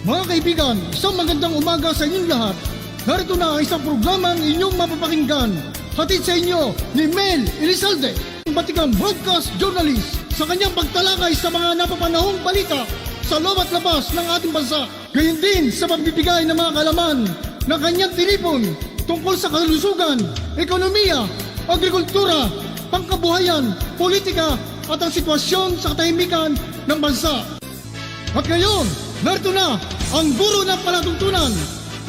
Mga kaibigan, isang magandang umaga sa inyong lahat. Narito na ang isang programang inyong mapapakinggan. Hatid sa inyo ni Mel Elizalde, batikang broadcast journalist, sa kanyang pagtalakay sa mga napapanahong balita sa loob at labas ng ating bansa. Gayon din sa pagbibigay ng mga kalaman na kanyang tinipon tungkol sa kalusugan, ekonomiya, agrikultura, pangkabuhayan, politika at ang sitwasyon sa katahimikan ng bansa. At ngayon, narito na ang guro ng palatuntunan,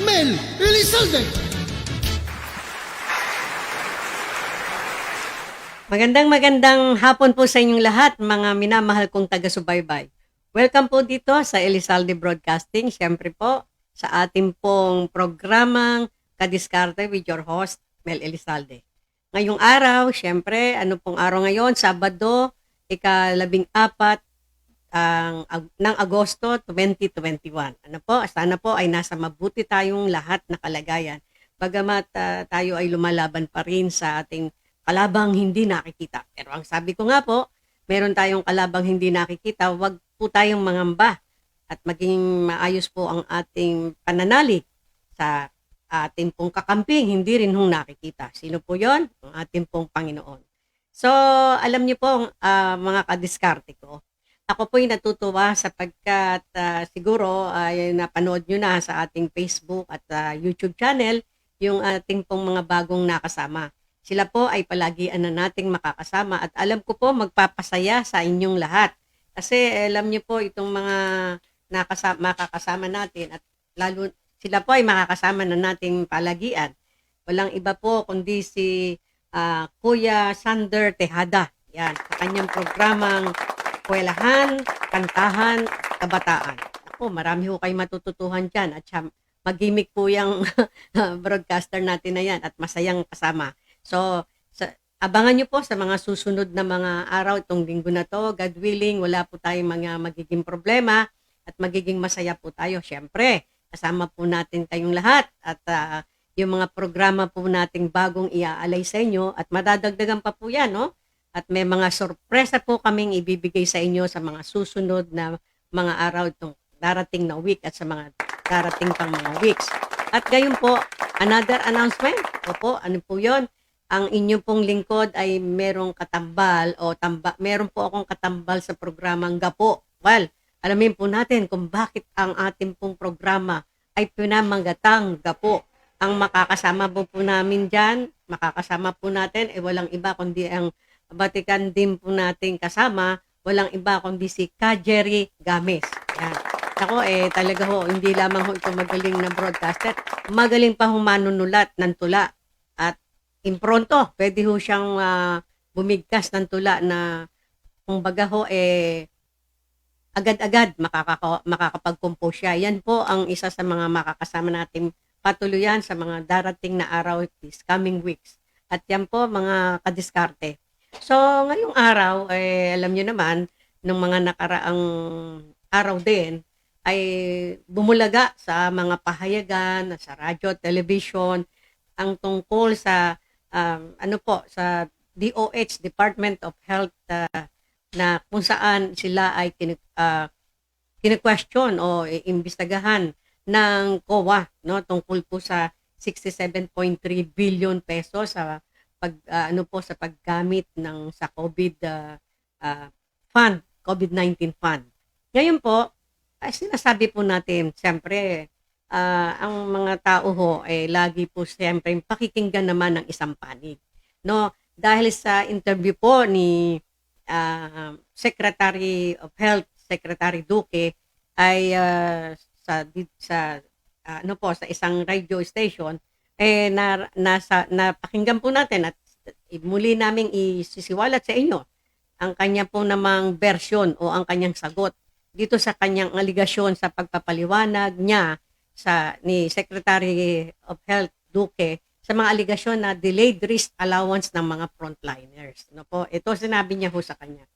Mel Elizalde. Magandang hapon po sa inyong lahat, mga minamahal kong taga-subaybay. Welcome po dito sa Elizalde Broadcasting, siyempre po sa ating pong programang Kadiskarte with your host, Mel Elizalde. Ngayong araw, siyempre, ano pong araw ngayon? Sabado, ika-14 ng Agosto 2021. Ano po? Sana po ay nasa mabuti tayong lahat na kalagayan. Bagamat tayo ay lumalaban pa rin sa ating kalabang hindi nakikita. Pero ang sabi ko nga po, meron tayong kalabang hindi nakikita, wag po tayong mangamba at maging maayos po ang ating pananalig sa ating pong kakamping, hindi rin hong nakikita. Sino po yon? Ang ating pong Panginoon. So, alam niyo po, mga kadiskarte ko, ako po'y natutuwa sapagkat siguro ay napanood nyo na sa ating Facebook at YouTube channel yung ating pong mga bagong nakasama. Sila po ay palagian na nating makakasama at alam ko po magpapasaya sa inyong lahat. Kasi alam niyo po itong mga makakasama natin at lalo sila po ay makakasama na nating palagian. Walang iba po kundi si Kuya Sander Tejada. Yan, sa kanyang programang Kwelahan, Kantahan, Kabataan. Ako, marami ho kayo matututuhan dyan at mag-gimmick po yung broadcaster natin na yan at masayang kasama. So, abangan nyo po sa mga susunod na mga araw itong linggo na to. God willing, wala po tayong mga magiging problema at magiging masaya po tayo. Siyempre, kasama po natin kayong lahat at yung mga programa po nating bagong iaalay sa inyo at madadagdagan pa po yan, no? At may mga sorpresa po kaming ibibigay sa inyo sa mga susunod na mga araw itong darating na week at sa mga darating pang mga weeks. At gayon po, another announcement. Opo, ano po yon? Ang inyong pong lingkod ay merong katambal o meron po akong katambal sa programang Gapo. Well, alamin po natin kung bakit ang ating pong programa ay pinamanggatang Gapo. Ang makakasama po namin dyan, makakasama po natin, walang iba kundi ang batikan din po nating kasama, walang iba kundi si Ka Jerry Games. Yan. Ako talaga ho, hindi lamang ho ito magaling na broadcaster, magaling pa humanunulat ng tula. At impronto, pwede ho siyang bumigkas ng tula na kung baga ho agad-agad makakapag-compose siya. Yan po ang isa sa mga makakasama natin patuluyan sa mga darating na araw this coming weeks. At yan po mga kadiskarte. So, ngayong araw, alam nyo naman, nung mga nakaraang araw din, ay bumulaga sa mga pahayagan, sa radyo, television, ang tungkol sa, sa DOH, Department of Health, na kung saan sila ay kine-question o imbestagahan ng COA, no, tungkol po sa 67.3 billion pesos sa sa paggamit ng sa COVID-19 fund. Ngayon po, sinasabi po natin, siyempre, ang mga tao ho ay lagi po siyempre pakikinggan naman ng isang panig. No, dahil sa interview po ni Secretary of Health, Secretary Duque ay sa isang radio station napakinggan po natin at muli naming isisiwalat sa inyo ang kanya po namang version o ang kanyang sagot dito sa kanyang aligasyon sa pagpapaliwanag niya ni Secretary of Health Duque sa mga aligasyon na delayed risk allowance ng mga frontliners. No po, ito sinabi niya ho sa kanya.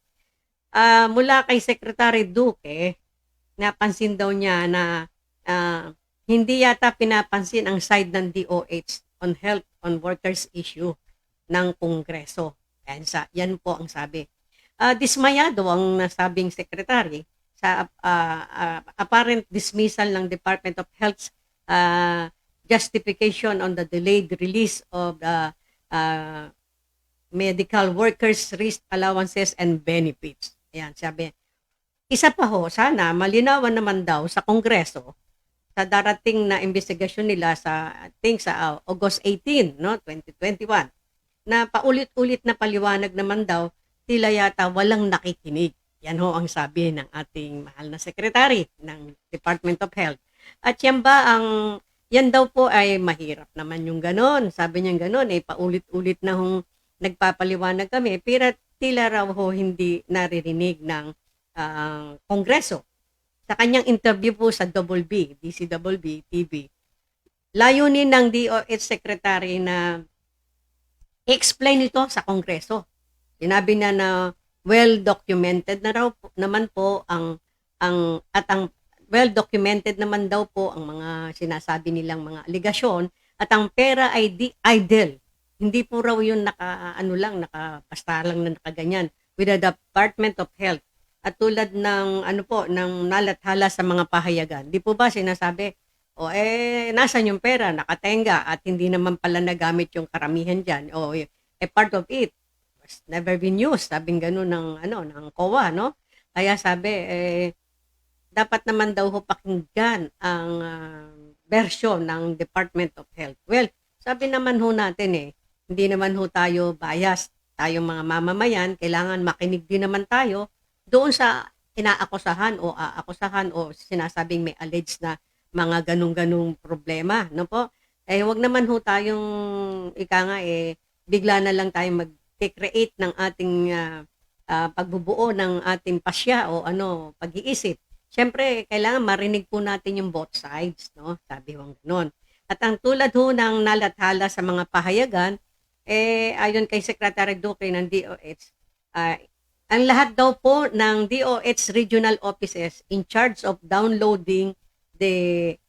Mula kay Secretary Duque, napansin daw niya na hindi yata pinapansin ang side ng DOH on health on workers issue ng Kongreso. Yan po ang sabi. Dismayado ang nasabing sekretary apparent dismissal ng Department of Health justification on the delayed release of the uh, medical workers risk allowances and benefits. Ayan, sabi. Isa pa ho, sana malinawan naman daw sa Kongreso sa darating na investigasyon nila sa I think sa August 18, no, 2021 na paulit-ulit na paliwanag naman daw tila yata walang nakikinig. Yan ho ang sabi ng ating mahal na secretary ng Department of Health. At yan daw po ay mahirap naman yung ganon. Sabi niya ganon, paulit-ulit na hong nagpapaliwanag kami, pero tila raw ho hindi naririnig ng Kongreso. Sa kanyang interview po sa DCWB TV, layunin ng DOH Secretary na explain ito sa Kongreso. Sinabi na well documented na raw naman po ang well documented naman daw po ang mga sinasabi nilang mga aligasyon at ang pera ay idle. Hindi po raw yun nakapasta lang na nakaganyan with the Department of Health. At tulad ng ng nalathala sa mga pahayagan. Di po ba sinasabi, nasan yung pera, nakatenga at hindi naman pala nagamit yung karamihan diyan. Part of it was never been used. Sabing gano'n ng COA, no? Kaya sabi, dapat naman daw ho pakinggan ang version ng Department of Health. Well, sabi naman ho natin hindi naman ho tayo biased. Tayong mga mamamayan, kailangan makinig din naman tayo doon sa inaakusahan o aakusahan o sinasabing may alleged na mga ganung-ganung problema, no po? Wag naman ho tayong bigla na lang tayong mag-create ng ating pagbubuo ng ating pasya o pag-iisip. Siyempre, kailangan marinig po natin yung both sides, no? Sabi ho ganoon. At ang tulad ho ng nalathala sa mga pahayagan, ayon kay Secretary Duque ng DOH, ang lahat daw po ng DOH regional offices in charge of downloading the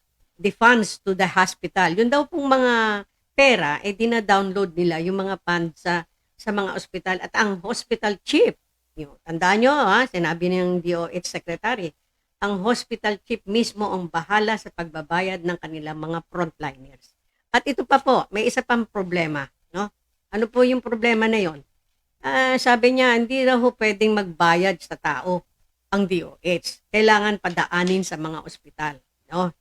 funds to the hospital. Yun daw pong mga pera, dina-download nila yung mga funds sa mga ospital. At ang hospital chief, tandaan nyo, sinabi ng DOH secretary, ang hospital chief mismo ang bahala sa pagbabayad ng kanilang mga frontliners. At ito pa po, may isa pang problema. No? Ano po yung problema na yon? Sabi niya, hindi raw pwedeng magbayad sa tao ang DOH. Kailangan padaanin sa mga ospital. No?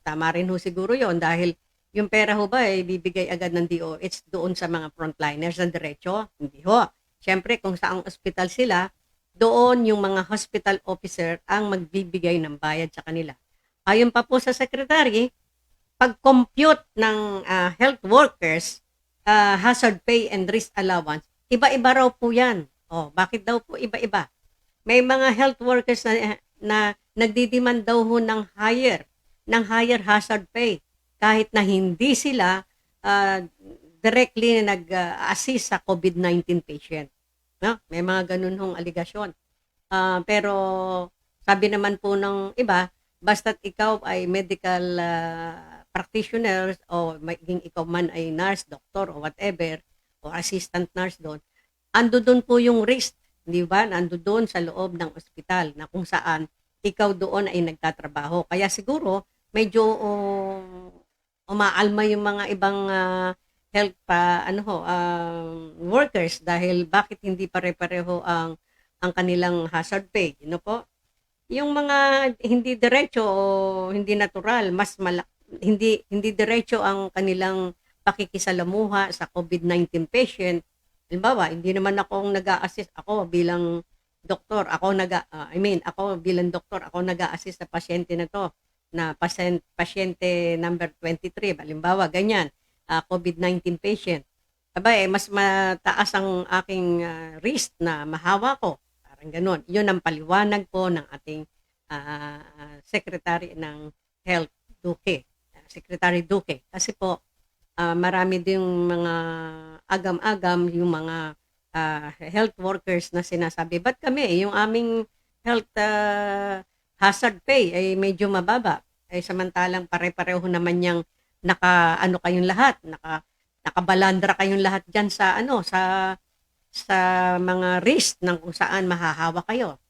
Tama rin ho siguro yon dahil yung pera ho ba bibigay agad ng DOH doon sa mga frontliners na diretso? Hindi ho. Siyempre, kung saang ospital sila, doon yung mga hospital officer ang magbibigay ng bayad sa kanila. Ayon pa po sa secretary, pag-compute ng health workers, hazard pay and risk allowance, iba-iba raw po yan. Bakit daw po iba-iba? May mga health workers na nagdidiman daw ho ng higher hazard pay kahit na hindi sila directly nag-assist sa COVID-19 patient. No? May mga ganun hong aligasyon. Pero sabi naman po ng iba, basta't ikaw ay medical practitioner o maging ikaw man ay nurse, doctor o whatever, o assistant nurse doon, ando doon po yung risk, di ba? Ando doon sa loob ng ospital na kung saan ikaw doon ay nagtatrabaho. Kaya siguro medyo umaalma yung mga ibang health workers dahil bakit hindi pare-pareho ang kanilang hazard pay, po? Yung mga hindi diretso o hindi natural, hindi diretso ang kanilang pakikisalamuha sa COVID-19 patient. Halimbawa, hindi naman ako nag-a-assist. Ako bilang doktor, ako bilang doktor, ako nag-a-assist sa pasyente na to, na pasyente number 23, halimbawa, ganyan, COVID-19 patient. Mas mataas ang aking risk na mahawa ko. Parang ganun. Yun ang paliwanag po ng ating Secretary ng Health, Secretary Duque. Kasi po, marami din mga agam-agam yung mga health workers na sinasabi, ba't kami, yung aming health hazard pay ay medyo mababa. Samantalang pare-pareho naman yung kayong lahat, nakabalandra kayong lahat diyan sa mga risk ng kung saan mahahawa kayo.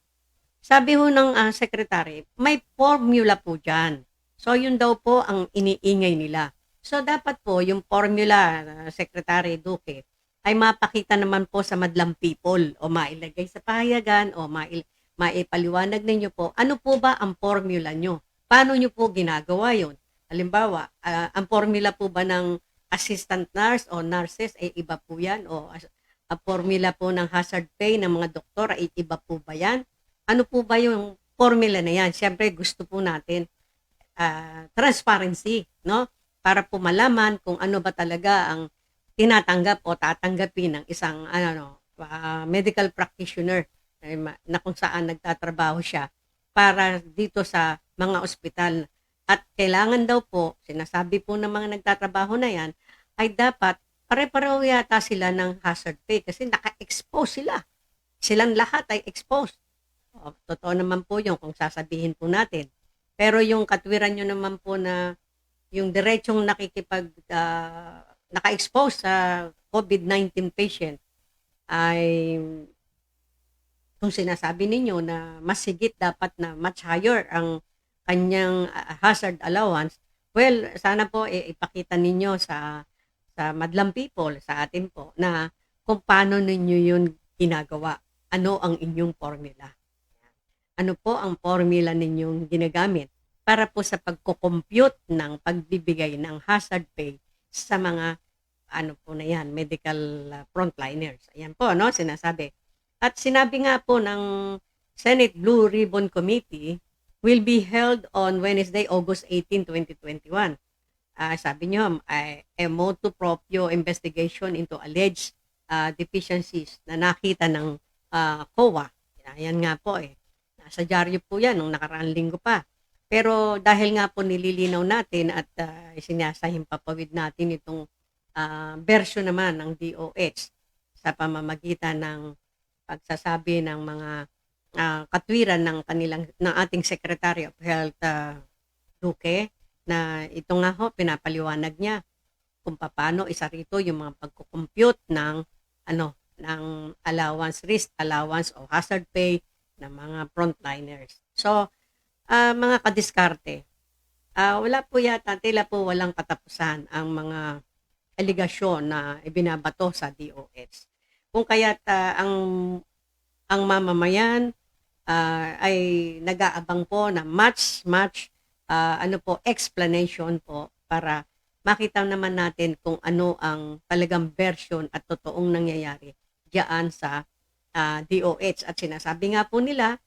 Sabi ho ng secretary, may formula po dyan. So, yun daw po ang iniingay nila. So, dapat po yung formula, Secretary Duque, ay mapakita naman po sa madlang people o mailagay sa pahayagan o maipaliwanag ninyo po, ano po ba ang formula nyo? Paano nyo po ginagawa yon? Halimbawa, ang formula po ba ng assistant nurse o nurses ay iba po yan? O ang formula po ng hazard pay ng mga doktor ay iba po ba yan? Ano po ba yung formula na yan? Siyempre, gusto po natin transparency, no? Para po malaman kung ano ba talaga ang tinatanggap o tatanggapin ng isang medical practitioner na kung saan nagtatrabaho siya para dito sa mga ospital. At kailangan daw po, sinasabi po ng mga nagtatrabaho na yan, ay dapat pare-pareho yata sila ng hazard pay kasi naka-expose sila. Silang lahat ay exposed. O, totoo naman po yung kung sasabihin po natin. Pero yung katwiran nyo naman po na yung diretsong naka-expose sa COVID-19 patient ay kung sinasabi ninyo na mas higit dapat na much higher ang kanyang hazard allowance, well, sana po ipakita ninyo sa madlang people, sa atin po, na kung paano ninyo yun ginagawa. Ano ang inyong formula? Ano po ang formula ninyong ginagamit para po sa pagko-compute ng pagbibigay ng hazard pay sa mga ano po na yan, medical frontliners. Ayan po, no, sinasabi. At sinabi nga po ng Senate Blue Ribbon Committee will be held on Wednesday, August 18, 2021. Sabi nyo, a motu proprio investigation into alleged deficiencies na nakita ng COA. Ayan nga po Nasa dyaryo po yan nung nakaraang linggo pa. Pero dahil nga po nililinaw natin at sinasahing papawid natin itong version naman ng DOH sa pamamagitan ng pagsasabi ng mga katwiran ng ating Secretary of Health Duque na ito nga ho pinapaliwanag niya kung paano isa rito yung mga pagko-compute ng ng allowance, risk allowance o hazard pay ng mga frontliners. So, mga kadiskarte, wala po yata, tila po walang katapusan ang mga aligasyon na ibinabato sa DOH. Kung kaya't ang mamamayan ay nag-aabang po na much explanation po para makita naman natin kung ano ang talagang version at totoong nangyayari diyan sa DOH. At sinasabi nga po nila,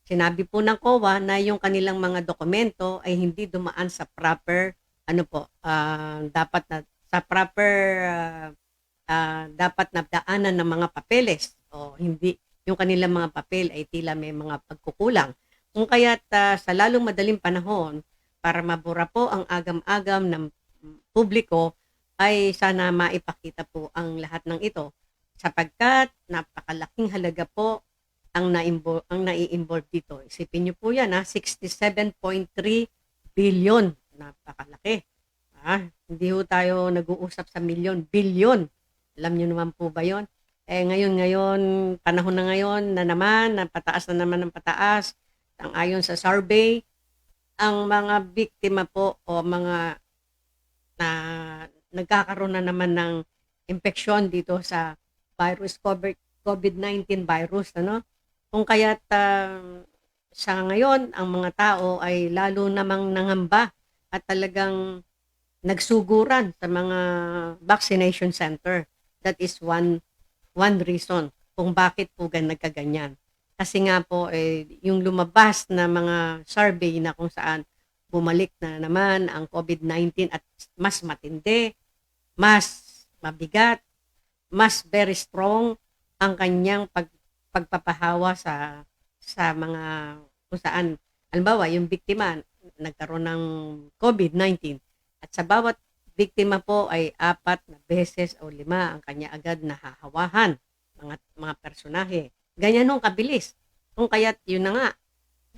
sinabi po ng COA na yung kanilang mga dokumento ay hindi dumaan sa proper dapat na sa proper dapat na daanan ng mga papeles o hindi yung kanilang mga papel ay tila may mga pagkukulang. Kung kaya't sa lalong madaling panahon para mabura po ang agam-agam ng publiko ay sana maipakita po ang lahat ng ito sapagkat napakalaking halaga po ang nai-involve dito. Isipin niyo po yan 67.3 billion. Napakalaki. Hindi ho tayo nag-uusap sa milyon, bilyon. Alam niyo naman po ba yon? Ngayon, panahon na ngayon na naman, pataas na naman ng pataas. Ayon sa survey, ang mga biktima po o mga na nagkakaroon na naman ng infeksyon dito sa virus, COVID-19 virus, Kung kaya't sa ngayon, ang mga tao ay lalo namang nangamba at talagang nagsuguran sa mga vaccination center. That is one reason kung bakit po nagkaganyan. Kasi nga po, yung lumabas na mga survey na kung saan bumalik na naman ang COVID-19 at mas matindi, mas mabigat, mas very strong ang kanyang pagpapahawa sa mga kung saan, halimbawa, yung biktima nagkaroon ng COVID-19 at sa bawat biktima po ay 4 na beses o 5 ang kanya agad nahahawahan mga personahe. Ganyan nung kabilis. Kung kaya't yun na nga.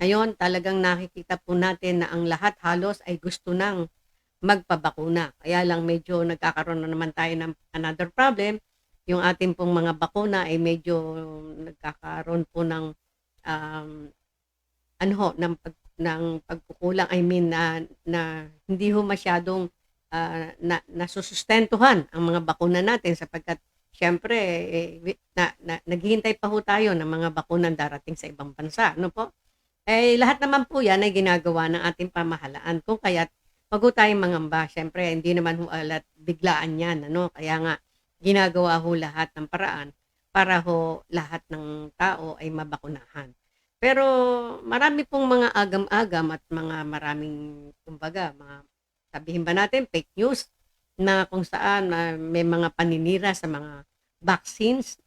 Ngayon talagang nakikita po natin na ang lahat halos ay gusto nang magpabakuna. Kaya lang medyo nagkakaroon na naman tayo ng another problem. Yung ating pong mga bakuna ay medyo nagkakaroon po ng ano ho, ng pagkukulang, I mean, na hindi ho masyadong nasusustentuhan ang mga bakuna natin sapagkat siyempre naghihintay pa ho tayo ng mga bakunang darating sa ibang bansa, ano po? Eh, lahat naman po yan ay ginagawa ng ating pamahalaan. Kung kaya't wag ho tayong mangamba. Siyempre, hindi naman ho alat biglaan yan. Ano? Kaya nga, ginagawa ho lahat ng paraan para ho lahat ng tao ay mabakunahan. Pero marami pong mga agam-agam at mga maraming, kumbaga, mga sabihin ba natin, fake news na kung saan may mga paninira sa mga vaccines.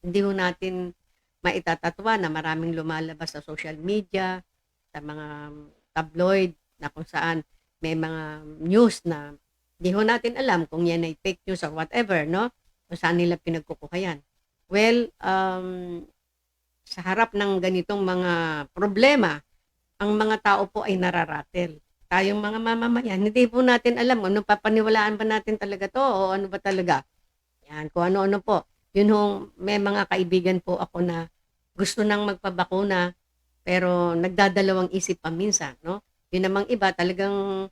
Hindi ho natin maitatatwa na maraming lumalabas sa social media, sa mga tabloid na kung saan may mga news na di ho natin alam kung yan ay fake news or whatever, no? Kung saan nila pinagkukuha yan. Well, sa harap ng ganitong mga problema, ang mga tao po ay nararatel. Tayong mga mamamayan, hindi po natin alam ano papaniwalaan ba natin talaga to o ano ba talaga. Yan, kung ano-ano po. Yun hong, may mga kaibigan po ako na gusto nang magpabakuna pero nagdadalawang isip pa minsan, no? Yun namang iba talagang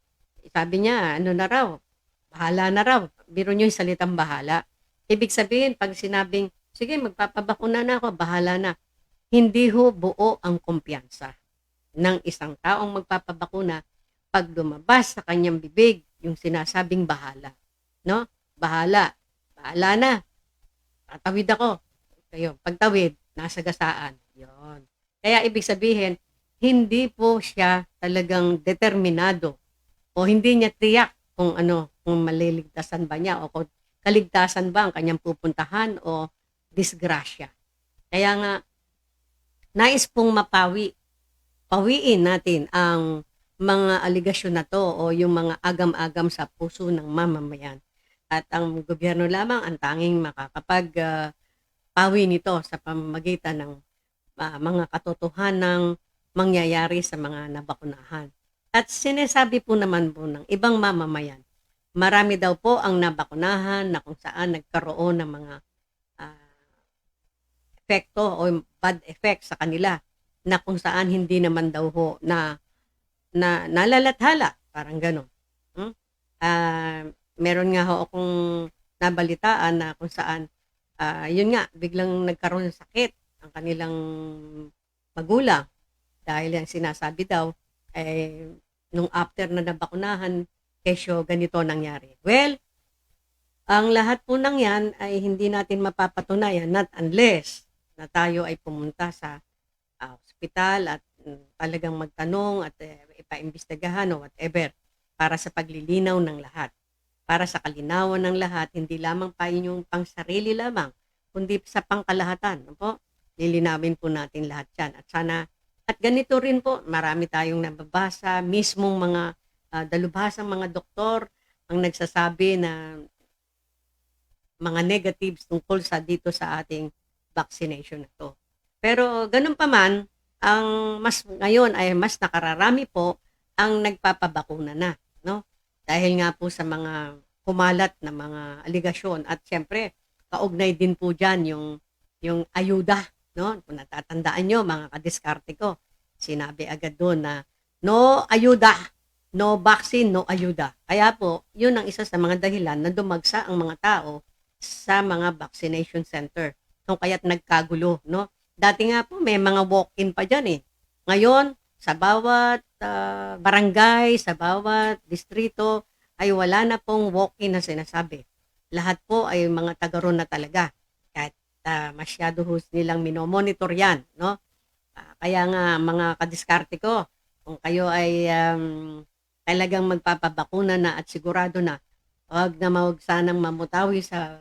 sabi niya, ano na raw, bahala na raw. Biro niyo yung salitang bahala. Ibig sabihin, pag sinabing, sige, magpapabakuna na ako, bahala na. Hindi ho buo ang kumpiyansa ng isang taong magpapabakuna pag lumabas sa kanyang bibig yung sinasabing bahala. No? Bahala. Bahala na. Tatawid ako. Kayo, pagtawid, nasa gasaan. Yon. Kaya ibig sabihin, hindi po siya talagang determinado o hindi niya tiyak kung ano, kung maliligtasan ba niya o kung kaligtasan ba ang kanyang pupuntahan o disgrasya. Kaya nga, nais pong pawiin natin ang mga aligasyon na to o yung mga agam-agam sa puso ng mamamayan. At ang gobyerno lamang ang tanging pawi nito sa pamamagitan ng mga katotohanang mangyayari sa mga nabakunahan. At sinasabi po naman po ng ibang mamamayan, marami daw po ang nabakunahan na kung saan nagkaroon ng mga epekto o bad effect sa kanila na kung saan hindi naman daw ho na nalalathala, parang gano'n. Meron nga ho akong nabalitaan na kung saan yun nga, biglang nagkaroon ng sakit ang kanilang magulang dahil yung sinasabi daw nung after na nabakunahan, kesyo ganito nangyari. Well, ang lahat po ng yan ay hindi natin mapapatunayan not unless na tayo ay pumunta sa ospital at talagang magtanong at ipaimbestigahan o whatever para sa paglilinaw ng lahat. Para sa kalinawan ng lahat, hindi lamang pa inyong pangsarili lamang, kundi sa pangkalahatan. No po? Lilinawin po natin lahat yan. At sana, at ganito rin po, marami tayong nababasa, mismong mga dalubhasang mga doktor ang nagsasabi na mga negatives tungkol sa dito sa ating vaccination na to. Pero ganun pa man, ang mas ngayon ay mas nakararami po ang nagpapabakuna na, no? Dahil nga po sa mga kumalat na mga aligasyon at siyempre kaugnay din po diyan yung ayuda, no? Kung natatandaan nyo, mga kadiskarte ko, sinabi agad doon na no ayuda, no vaccine, no ayuda. Kaya po, yun ang isa sa mga dahilan na dumagsa ang mga tao sa mga vaccination center. Kung kaya't nagkagulo, no? Dati nga po may mga walk-in pa diyan eh. Ngayon, sa bawat barangay, sa bawat distrito ay wala na pong walk-in na sinasabi. Lahat po ay mga taga roon na talaga. Kahit masyado nilang minomonitor yan, no? Kaya nga mga kadiskarte ko, kung kayo ay talagang magpapabakuna na at sigurado na, wag sanang mamutawi sa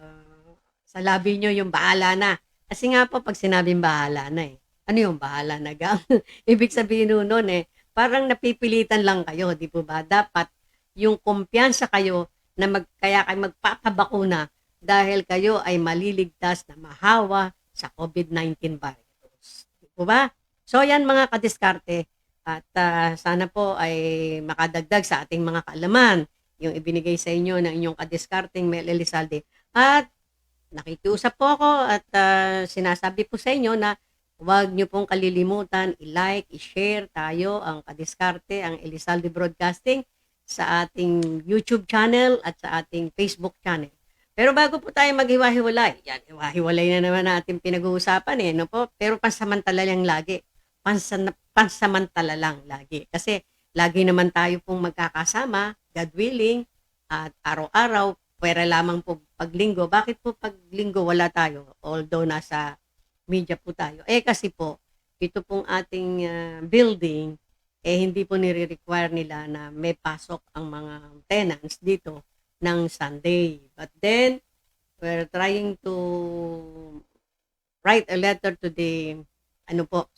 labi nyo yung bahala na. Kasi nga po pag sinabing bahala na ano yung bahala na gang? Ibig sabihin nun parang napipilitan lang kayo, di po ba? Dapat yung kumpiyansa kayo na kaya kayo magpapabakuna dahil kayo ay maliligtas na mahawa sa COVID-19 virus. Di po ba? So yan mga kadiskarte at sana po ay makadagdag sa ating mga kaalaman yung ibinigay sa inyo ng inyong kadiskarteng Mel Elizalde. At nakikiusap po ako at sinasabi po sa inyo na huwag niyo pong kalilimutan i-like, i-share tayo ang Kadiskarte, ang Elizalde Broadcasting sa ating YouTube channel at sa ating Facebook channel. Pero bago po tayo maghiwa-hiwalay, yan, hiwa-hiwalay na naman natin pinag-uusapan no po, pero pansamantala lang lagi. Pansamantala lang lagi. Kasi lagi naman tayo pong magkakasama, God willing, at araw-araw, pwera lamang po paglinggo. Bakit po paglinggo wala tayo? Although nasa media po tayo. Kasi po, ito pong ating building, hindi po nire-require nila na may pasok ang mga tenants dito ng Sunday. But then, we're trying to write a letter to the,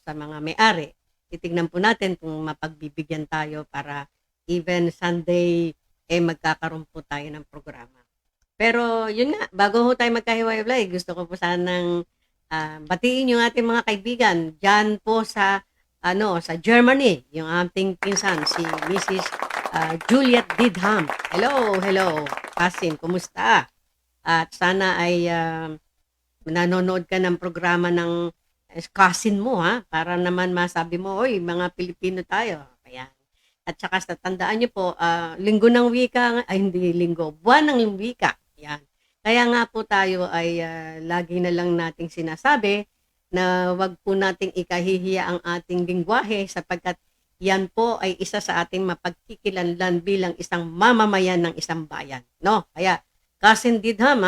sa mga may-ari. Titignan po natin kung mapagbibigyan tayo para even Sunday, magkakaroon po tayo ng programa. Pero, yun nga, bago ho tayo magkahiwa-hiwalay, gusto ko po sanang batiin yung ating mga kaibigan dyan po sa Germany, yung ating pinsan, si Mrs. Juliet Didham. Hello, Kasim, kumusta? At sana ay nanonood ka ng programa ng cousin mo, para naman masabi mo, oy, mga Pilipino tayo. Ayan. At saka tandaan nyo po, linggo ng wika, hindi linggo, buwan ng wika. Ayan. Kaya nga po tayo ay lagi na lang nating sinasabi na wag po nating ikahihiya ang ating lingwahe sapagkat yan po ay isa sa ating mapagkikilanlan bilang isang mamamayan ng isang bayan. No? Kaya, Cousin Didham,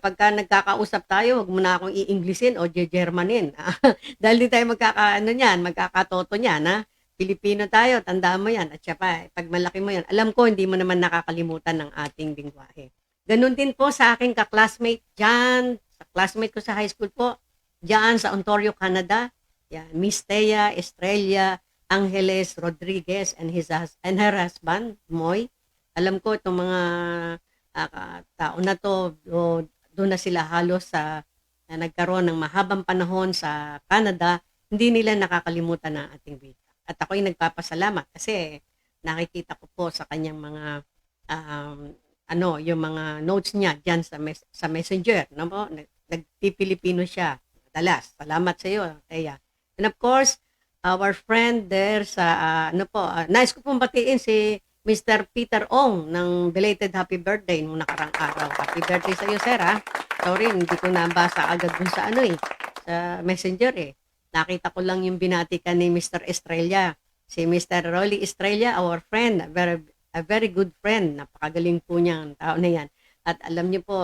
pagka nagkakausap tayo, wag mo na akong i-Englishin o Germanin. Dahil di tayo magkakatoto niyan. Pilipino tayo, tandaan mo yan. At siya pa, pag malaki mo yan, alam ko hindi mo naman nakakalimutan ng ating lingwahe. Ganun din po sa aking ka-classmate dyan, sa classmate ko sa high school po, dyan sa Ontario, Canada. Yan, Miss Thea Estrella Angeles Rodriguez and her husband, Moy. Alam ko itong mga tao na to, doon na sila halos nagkaroon ng mahabang panahon sa Canada, hindi nila nakakalimutan ng ating wika. At ako'y nagpapasalamat kasi nakikita ko po sa kanyang mga yung mga notes niya diyan sa Messenger, no po? Nagpipilipino siya madalas. Salamat sa iyo, Thea. And of course, our friend there sa nais ko pong batiin si Mr. Peter Ong ng belated happy birthday nung nakarang araw. Happy birthday sa iyo, sir, Sorry, hindi ko nabasa agad dun sa sa Messenger Nakita ko lang yung binatikan ni Mr. Estrella. Si Mr. Rolly Estrella, our friend, a very good friend. Napakagaling po niya ang tao na yan. At alam niyo po,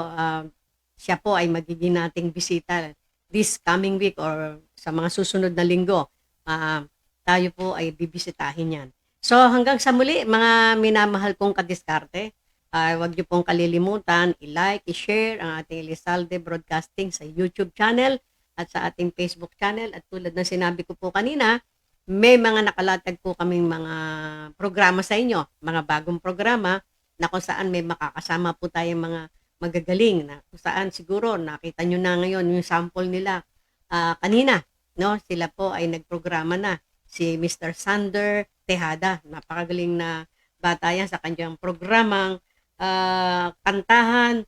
siya po ay magiging nating bisita this coming week or sa mga susunod na linggo. Tayo po ay bibisitahin yan. So hanggang sa muli, mga minamahal kong kadiskarte, huwag niyo pong kalilimutan, i-like, i-share ang ating Elizalde Broadcasting sa YouTube channel at sa ating Facebook channel. At tulad ng sinabi ko po kanina, may mga nakalatag po kaming mga programa sa inyo, mga bagong programa na kung saan may makakasama po tayong mga magagaling na kung saan siguro nakita nyo na ngayon yung sample nila kanina. No, sila po ay nagprograma na. Si Mr. Sander Tejada, napakagaling na bata yan sa kanyang programang kantahan,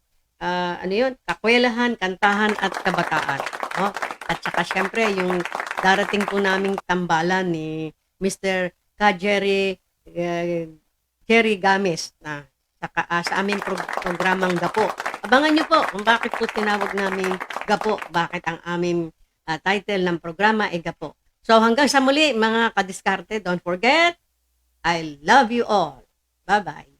kakwelahan, kantahan at kabataan. No? At saka syempre yung darating po naming tambalan ni Mr. Jerry Games na sa aming programang Gapo. Abangan nyo po kung bakit po tinawag namin Gapo, bakit ang aming title ng programa ay Gapo. So hanggang sa muli mga kadiskarte, don't forget, I love you all. Bye-bye.